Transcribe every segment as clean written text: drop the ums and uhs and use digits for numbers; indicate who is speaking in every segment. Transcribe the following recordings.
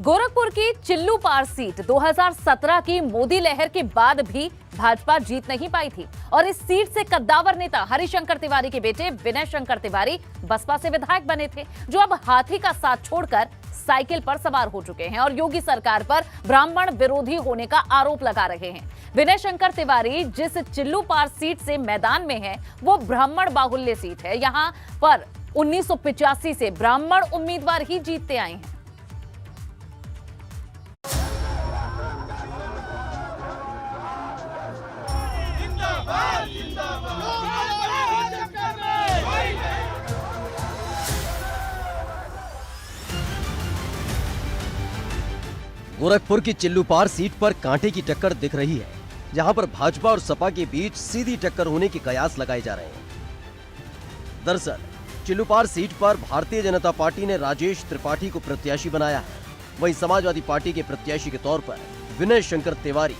Speaker 1: गोरखपुर की चिल्लूपार सीट 2017 की मोदी लहर के बाद भी भाजपा जीत नहीं पाई थी और इस सीट से कद्दावर नेता हरिशंकर तिवारी के बेटे विनय शंकर तिवारी बसपा से विधायक बने थे, जो अब हाथी का साथ छोड़कर साइकिल पर सवार हो चुके हैं और योगी सरकार पर ब्राह्मण विरोधी होने का आरोप लगा रहे हैं। विनय शंकर तिवारी जिस चिल्लूपार सीट से मैदान में है वो ब्राह्मण बाहुल्य सीट है। यहां पर 1985 से ब्राह्मण उम्मीदवार ही जीतते आए हैं।
Speaker 2: गोरखपुर की चिल्लूपार सीट पर कांटे की टक्कर दिख रही है, जहां पर भाजपा और सपा के बीच सीधी टक्कर होने के कयास लगाए जा रहे हैं। दरअसल चिल्लूपार सीट पर भारतीय जनता पार्टी ने राजेश त्रिपाठी को प्रत्याशी बनाया है, वहीं समाजवादी पार्टी के प्रत्याशी के तौर पर विनय शंकर तिवारी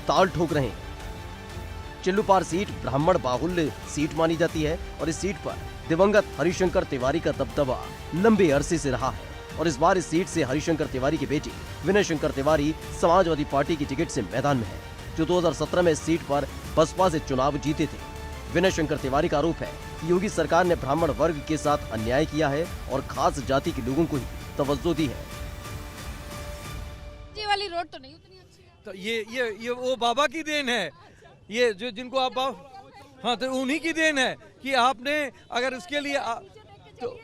Speaker 2: ताल ठोक रहे हैं। चिल्लूपार सीट ब्राह्मण बाहुल्य सीट मानी जाती है और इस सीट पर दिवंगत हरिशंकर तिवारी का दबदबा लंबे अरसे से रहा है और इस बार इस सीट से हरिशंकर तिवारी के बेटे विनय शंकर तिवारी समाजवादी पार्टी की टिकट से मैदान में है, जो 2017 में इस सीट पर बसपा से चुनाव जीते थे। विनय शंकर तिवारी का आरोप है कि योगी सरकार ने ब्राह्मण वर्ग के साथ अन्याय किया है और खास जाति के लोगों को ही तवज्जो दी है।
Speaker 3: ये वाली रोड तो नहीं उतनी अच्छी है।
Speaker 4: तो ये वो बाबा की देन है, ये जो जिनको आप हाँ तो उन्हीं की देन है कि आपने अगर इसके लिए तो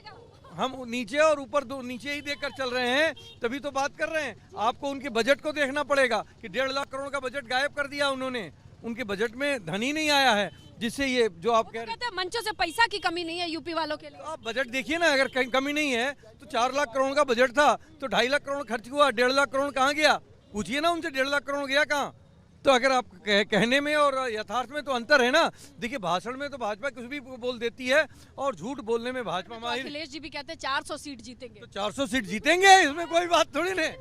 Speaker 4: हम नीचे और ऊपर दो नीचे ही देखकर चल रहे हैं, तभी तो बात कर रहे हैं। आपको उनके बजट को देखना पड़ेगा कि 1.5 लाख करोड़ का बजट गायब कर दिया उन्होंने। उनके बजट में धन ही नहीं आया है, जिससे ये जो आप कह रहे हैं
Speaker 3: मंचों से पैसा की कमी नहीं है यूपी वालों के लिए।
Speaker 4: तो आप बजट देखिए ना, अगर कहीं कमी नहीं है तो 4 लाख करोड़ का बजट था तो 2.5 लाख करोड़ खर्च हुआ, 1.5 लाख करोड़ कहाँ गया? पूछिए ना उनसे, 1.5 लाख करोड़ गया कहाँ? तो अगर आप कहने में और यथार्थ में तो अंतर है ना। देखिए भाषण में तो भाजपा कुछ भी बोल देती है और झूठ बोलने में भाजपा माहिर।
Speaker 3: अखिलेश जी भी कहते हैं 400 सीट जीतेंगे।
Speaker 4: तो 400 सीट जीतेंगे, इसमें कोई बात थोड़ी नहीं।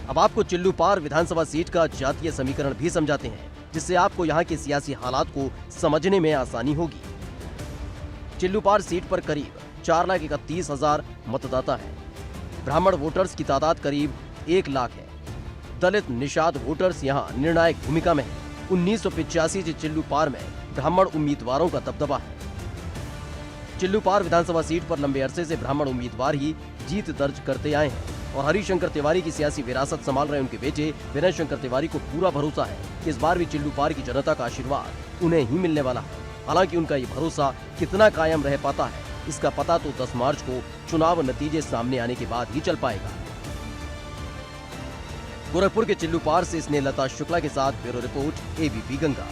Speaker 2: अब आपको चिल्लूपार विधानसभा सीट का जातीय समीकरण भी समझाते हैं, जिससे आपको यहाँ के सियासी हालात को समझने में आसानी होगी। चिल्लूपार सीट पर करीब 4,31,000 मतदाता है। ब्राह्मण वोटर्स की तादाद करीब 1 लाख है। दलित निषाद वोटर्स यहाँ निर्णायक भूमिका में है। 1985 से चिल्लूपार में ब्राह्मण उम्मीदवारों का दबदबा है। चिल्लूपार विधानसभा सीट पर लंबे अरसे से ब्राह्मण उम्मीदवार ही जीत दर्ज करते आए हैं और हरिशंकर तिवारी की सियासी विरासत संभाल रहे उनके बेटे विनय शंकर तिवारी को पूरा भरोसा है कि इस बार भी चिल्लूपार की जनता का आशीर्वाद उन्हें ही मिलने वाला है। हालांकि उनका ये भरोसा कितना कायम रह पाता है, इसका पता तो 10 मार्च को चुनाव नतीजे सामने आने के बाद ही चल पाएगा। गोरखपुर के चिल्लूपार से स्नेहलता शुक्ला के साथ ब्यूरो रिपोर्ट, एबीपी गंगा।